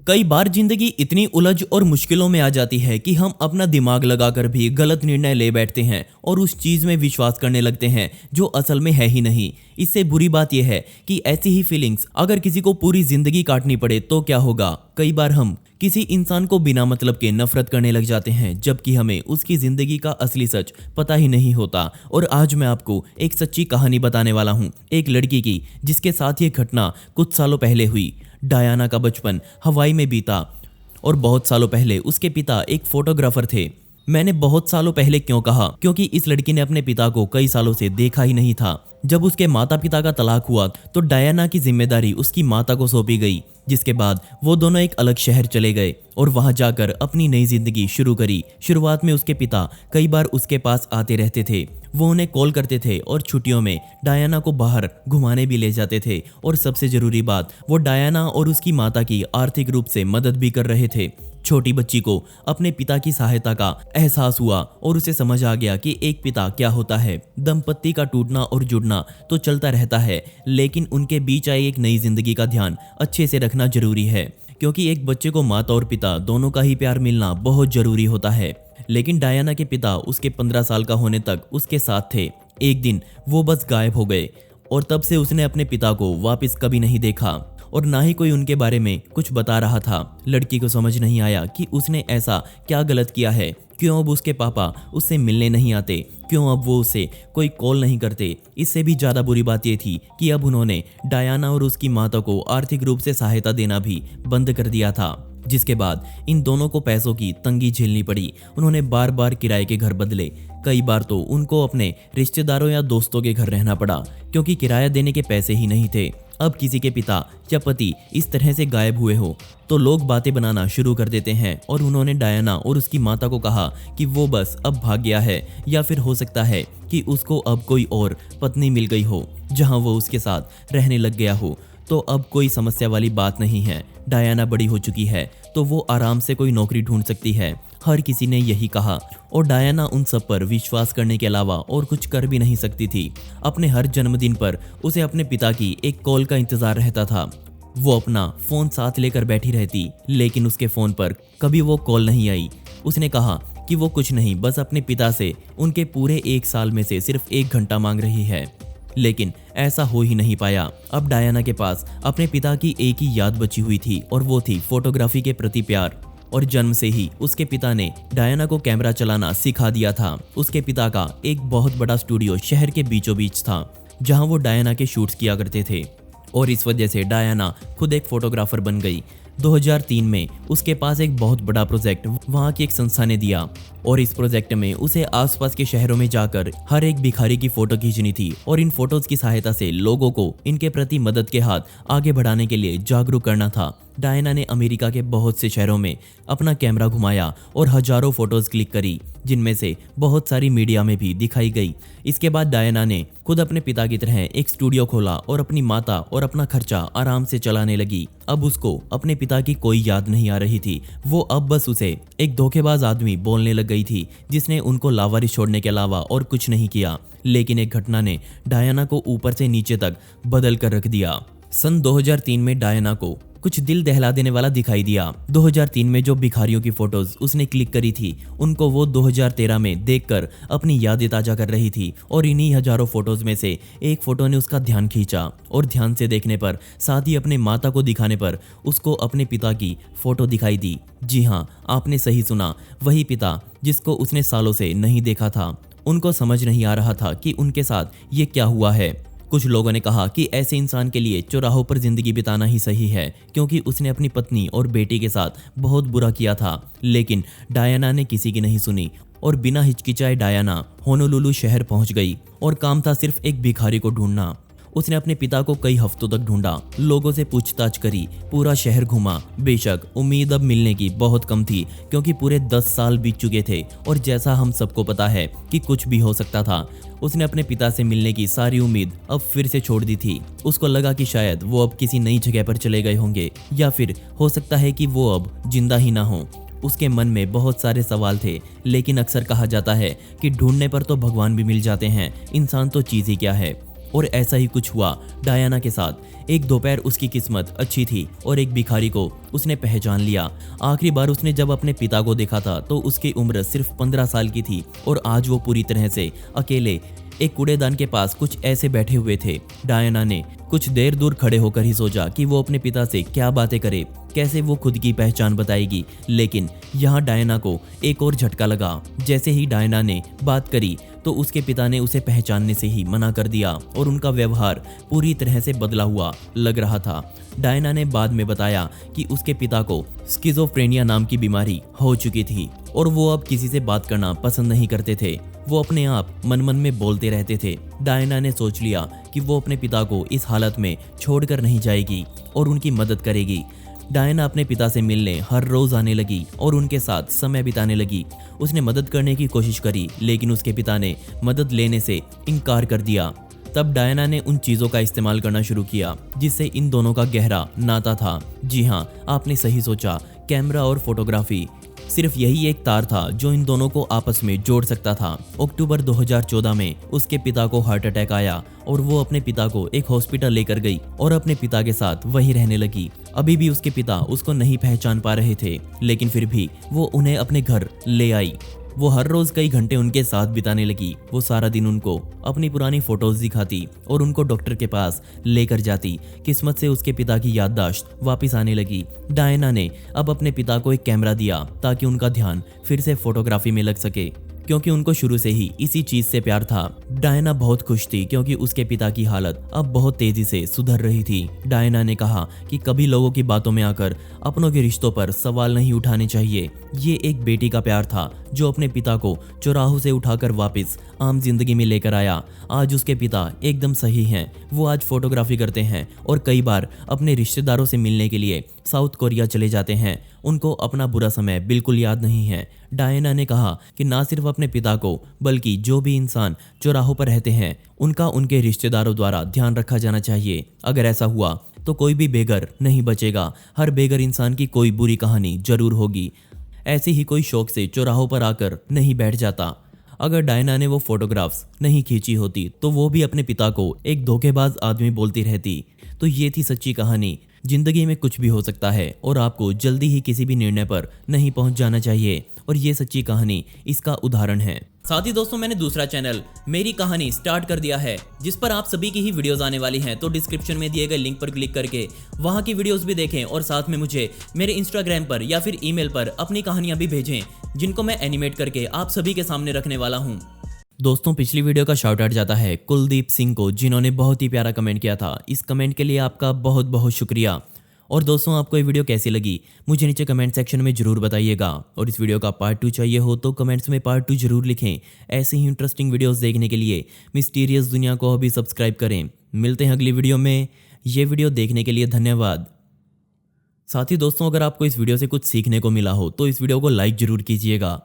कई बार जिंदगी इतनी उलझ और मुश्किलों में आ जाती है कि हम अपना दिमाग लगाकर भी गलत निर्णय ले बैठते हैं और उस चीज में विश्वास करने लगते हैं जो असल में है ही नहीं। इससे बुरी बात यह है कि ऐसी ही फीलिंग्स अगर किसी को पूरी जिंदगी काटनी पड़े तो क्या होगा। कई बार हम किसी इंसान को बिना मतलब के नफरत करने लग जाते हैं जबकि हमें उसकी जिंदगी का असली सच पता ही नहीं होता। और आज मैं आपको एक सच्ची कहानी बताने वाला हूँ, एक लड़की की जिसके साथ ये घटना कुछ सालों पहले हुई। डायना का बचपन हवाई में बीता और बहुत सालों पहले उसके पिता एक फोटोग्राफर थे। मैंने बहुत सालों पहले क्यों कहा, क्योंकि इस लड़की ने अपने पिता को कई सालों से देखा ही नहीं था। जब उसके माता पिता का तलाक हुआ तो डायना की जिम्मेदारी उसकी माता को सौंपी गई, जिसके बाद वो दोनों एक अलग शहर चले गए और वहां जाकर अपनी नई जिंदगी शुरू करी। शुरुआत में उसके पिता कई बार उसके पास आते रहते थे, वो उन्हें कॉल करते थे और छुट्टियों में डायना को बाहर घुमाने भी ले जाते थे। और सबसे जरूरी बात, वो डायना और उसकी माता की आर्थिक रूप से मदद भी कर रहे थे। छोटी बच्ची को अपने पिता की सहायता का एहसास हुआ और उसे समझ आ गया कि एक पिता क्या होता है। दंपत्ति का टूटना और जुड़ना तो चलता रहता है, लेकिन उनके बीच आई एक नई जिंदगी का ध्यान अच्छे से रखना जरूरी है, क्योंकि एक बच्चे को माता और पिता दोनों का ही प्यार मिलना बहुत जरूरी होता है। लेकिन डायना के पिता उसके 15 साल का होने तक उसके साथ थे। एक दिन वो बस गायब हो गए और तब से उसने अपने पिता को वापस कभी नहीं देखा और ना ही कोई उनके बारे में कुछ बता रहा था। लड़की को समझ नहीं आया कि उसने ऐसा क्या गलत किया है, क्यों अब उसके पापा उससे मिलने नहीं आते, क्यों अब वो उसे कोई कॉल नहीं करते। इससे भी ज़्यादा बुरी बात ये थी कि अब उन्होंने डायना और उसकी माता को आर्थिक रूप से सहायता देना भी बंद कर दिया था, जिसके बाद इन दोनों को पैसों की तंगी झेलनी पड़ी। उन्होंने बार बार किराए के घर बदले, कई बार तो उनको अपने रिश्तेदारों या दोस्तों के घर रहना पड़ा क्योंकि किराया देने के पैसे ही नहीं थे। अब किसी के पिता या पति इस तरह से गायब हुए हो तो लोग बातें बनाना शुरू कर देते हैं और उन्होंने डायना और उसकी माता को कहा कि वो बस अब भाग गया है, या फिर हो सकता है कि उसको अब कोई और पत्नी मिल गई हो जहां वो उसके साथ रहने लग गया हो। तो अब कोई समस्या वाली बात नहीं है, डायना बड़ी हो चुकी है तो वो आराम से कोई नौकरी ढूंढ सकती है। हर किसी ने यही कहा और डायना उन सब पर विश्वास करने के अलावा और कुछ कर भी नहीं सकती थी। अपने हर जन्मदिन पर उसे अपने पिता की एक कॉल का इंतजार रहता था। वो अपना फोन साथ लेकर बैठी रहती, लेकिन उसके फोन पर कभी वो कॉल नहीं आई। उसने कहा कि वो कुछ नहीं, बस अपने पिता से उनके पूरे 1 साल में से सिर्फ 1 घंटा मांग रही है, लेकिन ऐसा हो ही नहीं पाया। अब डायना के पास अपने पिता की एक ही याद बची हुई थी और वो थी फोटोग्राफी के प्रति प्यार। और जन्म से ही उसके पिता ने डायना को कैमरा चलाना सिखा दिया था। उसके पिता का एक बहुत बड़ा स्टूडियो शहर के बीचों बीच था जहां वो डायना के शूट्स किया करते थे और इस वजह से डायना खुद एक फोटोग्राफर बन गई। 2003 में उसके पास एक बहुत बड़ा प्रोजेक्ट वहां की एक संस्था ने दिया और इस प्रोजेक्ट में उसे आसपास के शहरों में जाकर हर एक भिखारी की फोटो खींचनी थी और इन फोटोज की सहायता से लोगों को इनके प्रति मदद के हाथ आगे बढ़ाने के लिए जागरूक करना था। डायना ने अमेरिका के बहुत से शहरों में अपना कैमरा घुमाया और हजारों फोटोज क्लिक करी, जिनमें से बहुत सारी मीडिया में भी दिखाई गई। इसके बाद डायना ने खुद अपने पिता की तरह एक स्टूडियो खोला और अपनी माता और अपना खर्चा आराम से चलाने लगी। अब उसको अपने पिता की कोई याद नहीं आ रही थी, वो अब बस उसे एक धोखेबाज आदमी बोलने लग गई थी जिसने उनको लावारिस छोड़ने के अलावा और कुछ नहीं किया। लेकिन एक घटना ने डायना को ऊपर से नीचे तक बदल कर रख दिया। सन 2003 में डायना को कुछ दिल दहला देने वाला दिखाई दिया। 2003 में जो भिखारियों की फोटोज उसने क्लिक करी थी उनको वो 2013 में देखकर अपनी यादें ताजा कर रही थी और इन्हीं हजारों फोटोज में से एक फोटो ने उसका ध्यान खींचा और ध्यान से देखने पर, साथ ही अपने माता को दिखाने पर उसको अपने पिता की फोटो दिखाई दी। जी हाँ, आपने सही सुना, वही पिता जिसको उसने सालों से नहीं देखा था। उनको समझ नहीं आ रहा था कि उनके साथ ये क्या हुआ है। कुछ लोगों ने कहा कि ऐसे इंसान के लिए चौराहों पर जिंदगी बिताना ही सही है, क्योंकि उसने अपनी पत्नी और बेटी के साथ बहुत बुरा किया था। लेकिन डायना ने किसी की नहीं सुनी और बिना हिचकिचाए डायना होनोलुलु शहर पहुंच गई और काम था सिर्फ एक भिखारी को ढूंढना। उसने अपने पिता को कई हफ्तों तक ढूंढा, लोगों से पूछताछ करी, पूरा शहर घूमा। बेशक उम्मीद अब मिलने की बहुत कम थी, क्योंकि पूरे 10 साल बीत चुके थे और जैसा हम सबको पता है कि कुछ भी हो सकता था। उसने अपने पिता से मिलने की सारी उम्मीद अब फिर से छोड़ दी थी। उसको लगा कि शायद वो अब किसी नई जगह पर चले गए होंगे, या फिर हो सकता है कि वो अब जिंदा ही ना हो। उसके मन में बहुत सारे सवाल थे, लेकिन अक्सर कहा जाता है कि ढूंढने पर तो भगवान भी मिल जाते हैं, इंसान तो चीज़ ही क्या है। और ऐसा ही कुछ हुआ डायना के साथ। एक दोपहर उसकी किस्मत अच्छी थी और एक भिखारी को उसने पहचान लिया। आखिरी बार उसने जब अपने पिता को देखा था तो उसकी उम्र सिर्फ 15 साल की थी और आज वो पूरी तरह से अकेले एक कूड़ेदान के पास कुछ ऐसे बैठे हुए थे। डायना ने कुछ देर दूर खड़े होकर ही सोचा कि वो अपने पिता से क्या बातें करे, कैसे वो खुद की पहचान बताएगी। लेकिन यहाँ डायना को एक और झटका लगा। जैसे ही डायना ने बात करी तो उसके पिता ने उसे पहचानने से ही मना कर दिया और उनका व्यवहार पूरी तरह से बदला हुआ लग रहा था। डायना ने बाद में बताया कि उसके पिता को स्किज़ोफ्रेनिया नाम की बीमारी हो चुकी थी और वो अब किसी से बात करना पसंद नहीं करते थे। वो अपने आप मन मन में बोलते रहते थे। डायना ने सोच लिया कि वो अपने पिता को इस हालत में छोड़कर नहीं जाएगी और उनकी मदद करेगी। डायना अपने पिता से मिलने हर रोज आने लगी और उनके साथ समय बिताने लगी। उसने मदद करने की कोशिश करी लेकिन उसके पिता ने मदद लेने से इनकार कर दिया। तब डायना ने उन चीज़ों का इस्तेमाल करना शुरू किया जिससे इन दोनों का गहरा नाता था। जी हाँ, आपने सही सोचा, कैमरा और फोटोग्राफी। सिर्फ यही एक तार था जो इन दोनों को आपस में जोड़ सकता था। अक्टूबर 2014 में उसके पिता को हार्ट अटैक आया और वो अपने पिता को एक हॉस्पिटल लेकर गई और अपने पिता के साथ वहीं रहने लगी। अभी भी उसके पिता उसको नहीं पहचान पा रहे थे लेकिन फिर भी वो उन्हें अपने घर ले आई। वो हर रोज कई घंटे उनके साथ बिताने लगी। वो सारा दिन उनको अपनी पुरानी फोटोज दिखाती और उनको डॉक्टर के पास लेकर जाती। किस्मत से उसके पिता की याददाश्त वापस आने लगी। डायना ने अब अपने पिता को एक कैमरा दिया ताकि उनका ध्यान फिर से फोटोग्राफी में लग सके, क्योंकि उनको शुरू से ही इसी चीज से प्यार था। डायना बहुत खुश थी क्योंकि उसके पिता की हालत अब बहुत तेजी से सुधर रही थी। डायना ने कहा कि कभी लोगों की बातों में आकर अपनों के रिश्तों पर सवाल नहीं उठाने चाहिए। ये एक बेटी का प्यार था जो अपने पिता को चौराहों से उठाकर वापस आम जिंदगी में लेकर आया। आज उसके पिता एकदम सही हैं। वो आज फोटोग्राफी करते हैं और कई बार अपने रिश्तेदारों से मिलने के लिए साउथ कोरिया चले जाते हैं। उनको अपना बुरा समय बिल्कुल याद नहीं है। डायना ने कहा कि ना सिर्फ अपने पिता को बल्कि जो भी इंसान चौराहों पर रहते हैं उनका उनके रिश्तेदारों द्वारा ध्यान रखा जाना चाहिए। अगर ऐसा हुआ तो कोई भी बेघर नहीं बचेगा। हर बेघर इंसान की कोई बुरी कहानी जरूर होगी। ऐसे ही कोई शौक से चौराहों पर आकर नहीं बैठ जाता। अगर डायना ने वो फोटोग्राफ्स नहीं खींची होती तो वो भी अपने पिता को एक धोखेबाज आदमी बोलती रहती। तो ये थी सच्ची कहानी। जिंदगी में कुछ भी हो सकता है और आपको जल्दी ही किसी भी निर्णय पर नहीं पहुंच जाना चाहिए और ये सच्ची कहानी इसका उदाहरण है। साथ ही दोस्तों, मैंने दूसरा चैनल मेरी कहानी स्टार्ट कर दिया है जिस पर आप सभी की ही वीडियोस आने वाली हैं। तो डिस्क्रिप्शन में दिए गए लिंक पर क्लिक करके वहां की वीडियोस भी देखें और साथ में मुझे मेरे इंस्टाग्राम पर या फिर ईमेल पर अपनी कहानियां भी भेजें जिनको मैं एनिमेट करके आप सभी के सामने रखने वाला हूं। दोस्तों, पिछली वीडियो का शाउट आउट जाता है कुलदीप सिंह को जिन्होंने बहुत ही प्यारा कमेंट किया था। इस कमेंट के लिए आपका बहुत बहुत शुक्रिया। और दोस्तों, आपको ये वीडियो कैसी लगी मुझे नीचे कमेंट सेक्शन में जरूर बताइएगा और इस वीडियो का पार्ट 2 चाहिए हो तो कमेंट्स में पार्ट 2 जरूर लिखें। ऐसे ही इंटरेस्टिंग वीडियोस देखने के लिए मिस्टीरियस दुनिया को अभी सब्सक्राइब करें। मिलते हैं अगली वीडियो में। ये वीडियो देखने के लिए धन्यवाद। साथ ही दोस्तों, अगर आपको इस वीडियो से कुछ सीखने को मिला हो तो इस वीडियो को लाइक जरूर कीजिएगा